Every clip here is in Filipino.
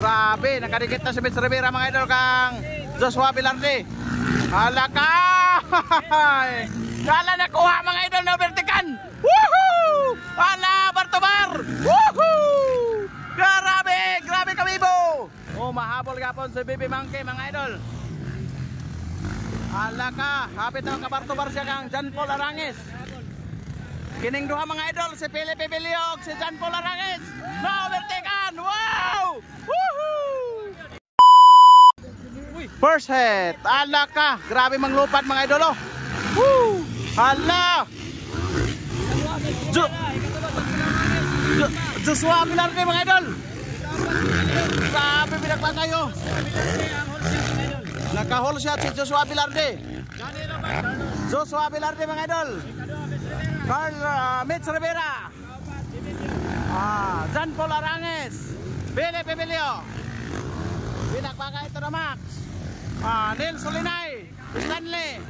Grabe, nakadikit na si Mitch Rivera mga idol kang Joshua Velarde. Halaka! Kala nakuha mga idol na vertikan. Woohoo! Hala, Bartobar! Woohoo! Grabe, grabe kamibo. Oh, mahabol gapon si Baby Monkey mga idol. Halaka, hapit na ka Bartobar siya kang John Paul Arangis. Kining duha mga idol si Philip Ibiliog, si John Paul Arangis. No, vertikan! Wow! Woohoo! First hit, alaka, grabe manglupad mga idol. Woo! Hala! Joshua Velarde mga idol. Grabe pinagpang kayo. Nakahol siya si Joshua Velarde. Joshua Velarde mga idol. Mitch Rivera. John Paul Arangis. Philip Ibilio. Pinagpang ito na Max. Neil Solinay, Stanley,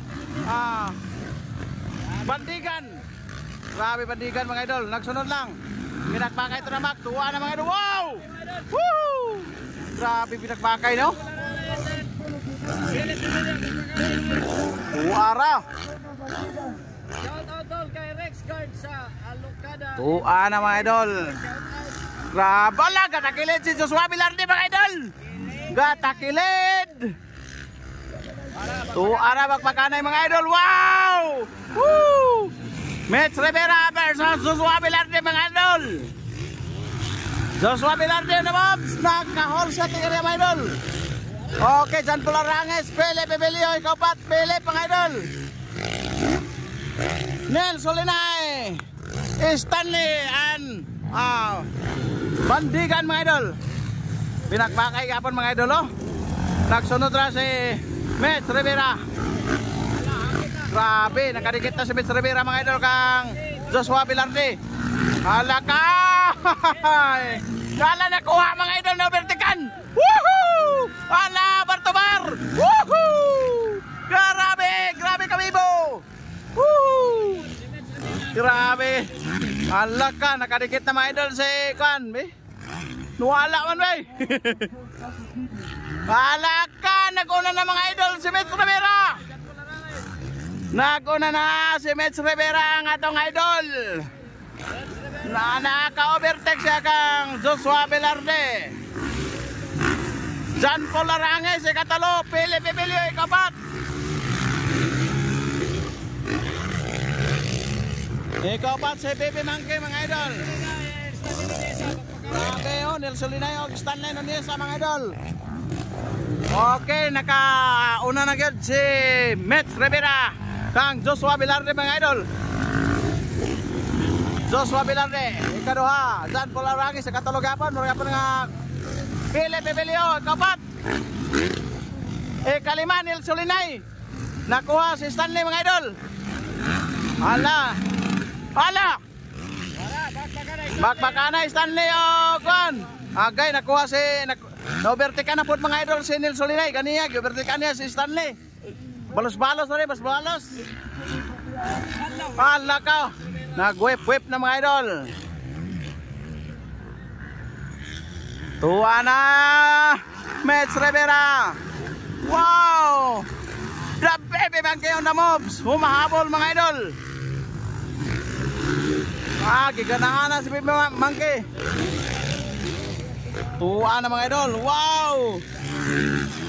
Bandigan. Grabe Bandigan mga idol, nagsunod lang. Pinagpakay ito na Mac, tuwa na mga idol. Wow! Woo! Grabe pinagpakay no? Tuwara. Shout kay Rex Guard sa Alocada. Tuwa na mga idol. Grabe lang, gatakilid si Joshua Velarde mga idol. Gatakilid. Tuara magpakanay mga idol. Wow! Woo! Mitch Rivera versus Joshua Velarde mga idol. Joshua Velarde na mobs. Nagkahol siya tingin mga idol. Okay, John Paul Arangis, Philip Ibilio, ikaw pat, Philip mga idol. Neil Solinay, Stanley, and Bandigan mga idol. Pinagpakay kapon mga idol oh. Nagsunod na si Mitch Rivera. Grabe, nakadikit na si Mitch Rivera mga idol kang Joshua Velarde. Halaka! Kala nakuha mga idol na vertikan. Woohoo! Hala, Bartobar! Woohoo! Grabe, grabe kamibo. Woohoo! Grabe. Halaka, nakadikit na mga idol si Kwan, be. Nuwala man, be. Halaka, nag-una na mga idol si Mitch Rivera. Nag-una na si Mitch Rivera ang atong idol. Naka-overtake siya kang Joshua Velarde. John Paul Arangis, ikatalo. Philip Ibilio, ikapat. Ikapat si Baby Monkey mga idol. Grabe o, Neil Solinay o Stanley Nunez mga idol. Okay, nakauna na agad si Mitch Rivera kang Joshua Velarde mga idol. Joshua Velarde, ikaduha, John Paul Arangis, ikatulog hapon, mga hapon nga Philip Ibilio, kapat. Ikalima, Neil Solinay, nakuha si Stanley mga idol. Hala, hala, bakbakanay Stanley o Kwan. Agay, nakuha si na-overtake na po mga idol si Neil Solinay. Kaniyag, overtake niya si Stanley. Balos-balos na rin, balos-balos. Hala ka. Nag-whip-whip na mga idol. Tuwa na Mitch Rivera. Wow! The Baby Monkey on the moves. Humahabol mga idol. Giganahan na si Baby Monkey. Tuwa na mga idol. Wow!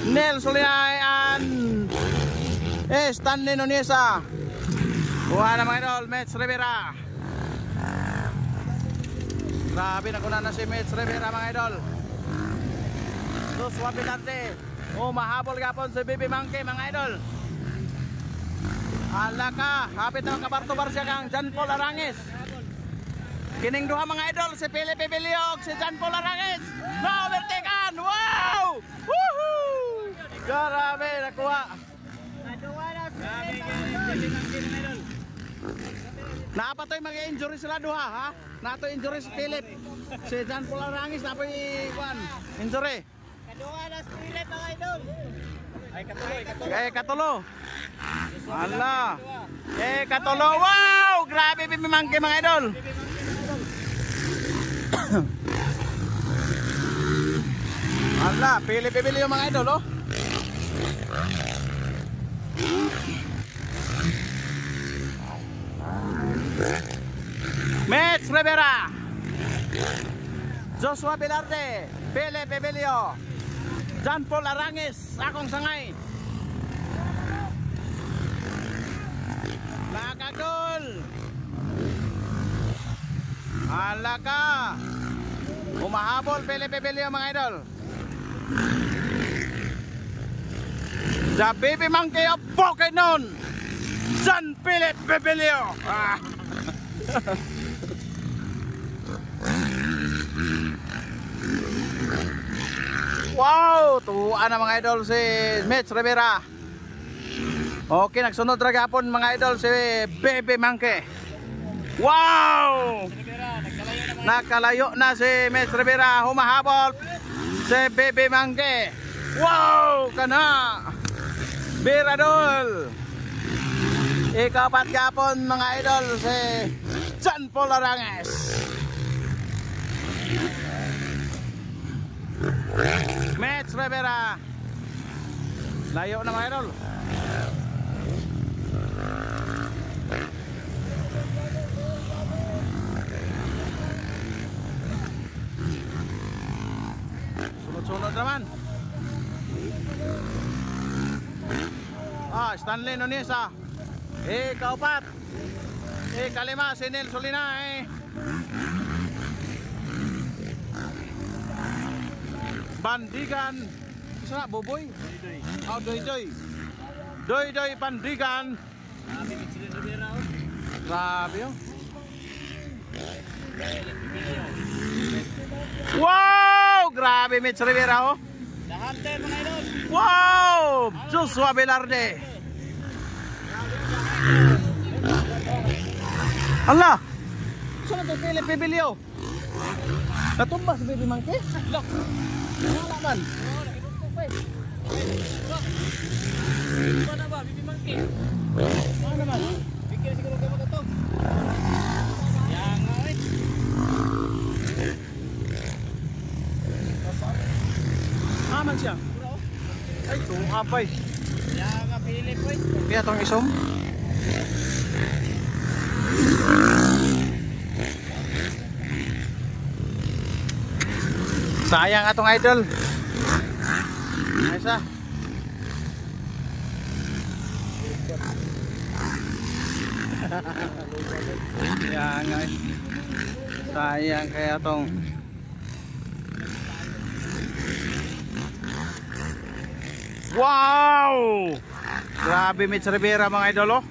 Neil Solinay and Stanley Nuneza. Tuwa na mga idol. Mitch Rivera. Grabe, nakuna na si Mitch Rivera mga idol. Joshua Velarde. Mahabol gapon si Baby Monkey mga idol. Alaka, hapit na kabarto-bar siya kang John Paul Arangis. Kining duha mga idol, si Philip Ibilio, si John Paul Arangis. No, vertikan! Wow! Woohoo! Grabe, nakuha. Napatoy mag-injury sila duha, ha? Nato injury si Philip. Si John Paul Arangis, napoy injury. Kaduha na si Philip mga idol. Katulo. Ala. Katulo. Wow! Grabe, Baby Monkey mga idol. Hala, pili-pili yung mga idol, oh. Mets Rivera, Joshua Velarde, Pele Pebelio, John Paul Arangis, akong sangay. Lakagol. Alaka. Umahabol Pele Pebelio mga idol. The baby monkey of Pokemon, John Pele Pebelio. Wow, tuwa na mga idol si Mets Rivera. Okay, nagsunod ragapon mga idol si Baby Monkey. Wow! Nakalayo na si Mets Rivera, humahabol si Baby Monkey. Wow! Kana! Biradol! Ikapat gapon mga idol si John Paul Arangis. Mets Rivera. Layo na mga idol. Sunod-sunod naman. Stanley Nunesa. Kaupat. Kalima si Nel Solina. Bandigan. Isa na, Boboy. Doy Bandigan. Grabe yun. Wow! Grabe Mets Rivera, oh. Wow! Joshua Velarde. Allah! Saan ito Pele Pebelio? Natumba si Baby Monkey? Look! Wala man. Ano ba, Baby Monkey? Ano naman? Bigyan siguro kayo matutog. Yan nga eh. Aman siya. Ay, tungapay. Yan nga pili po eh. Kaya itong isom. Sayang atong idol. Ayos ah. Sayang ay. Sayang kaya atong. Wow! Grabe Mets Rivera mga idol, oh.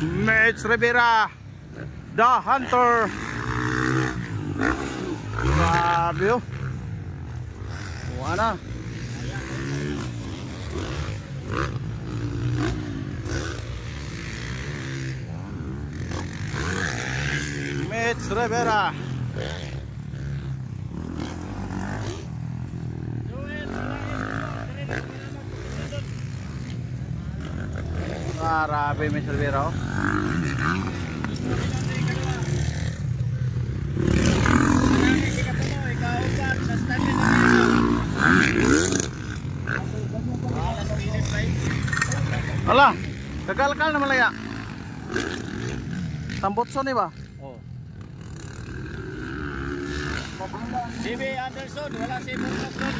Mets Rivera, the hunter. Grabe, oh. Wala. Mets Rivera. Grabe Mets Rivera, oh. Ala, gagal-gal na malaya. Tambotso ni ba? Oh. CB Anderson, wala si Murkas doon.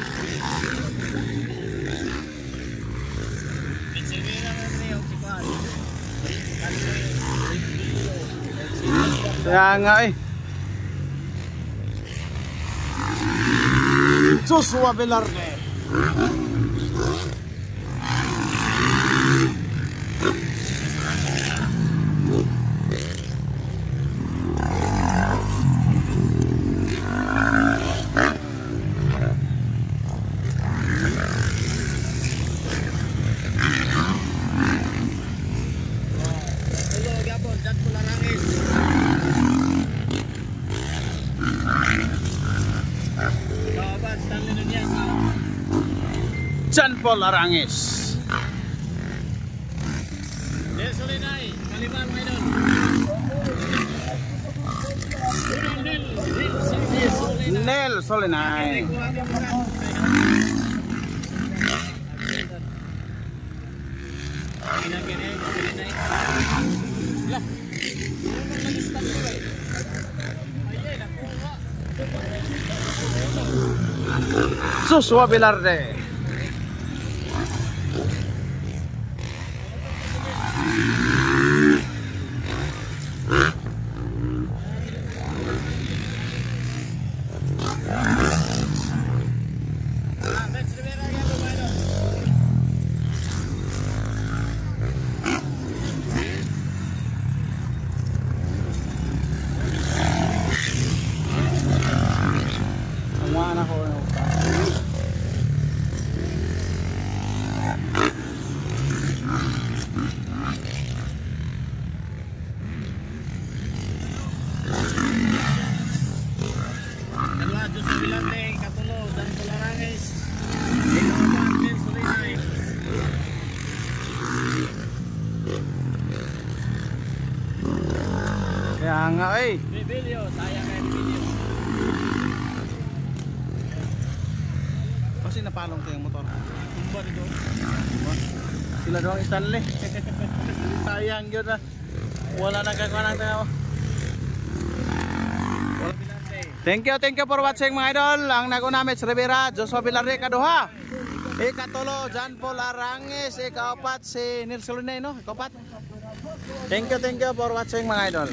Bitsibira na rin si Kwan. Kaya nga eh. Joshua Velarde. John Paul Arangis. Nel Solinay, kalima mga idol. Nel Solinay. Joshua Velarde. Kaya nga eh. Video, sayang kayo video. Kasi napalong ko yung motor. Tumba dito. Sila doang Stanley. Sayang yun na. Wala nang kakakuha ng tao. Thank you for watching mga idol. Ang nagunamit si Rivera, Joshua Velarde kaduha. Ikatulo, John Paul Arangis. Ikaapat si Nilsolone, no? Ikaapat. Thank you for watching mga idol.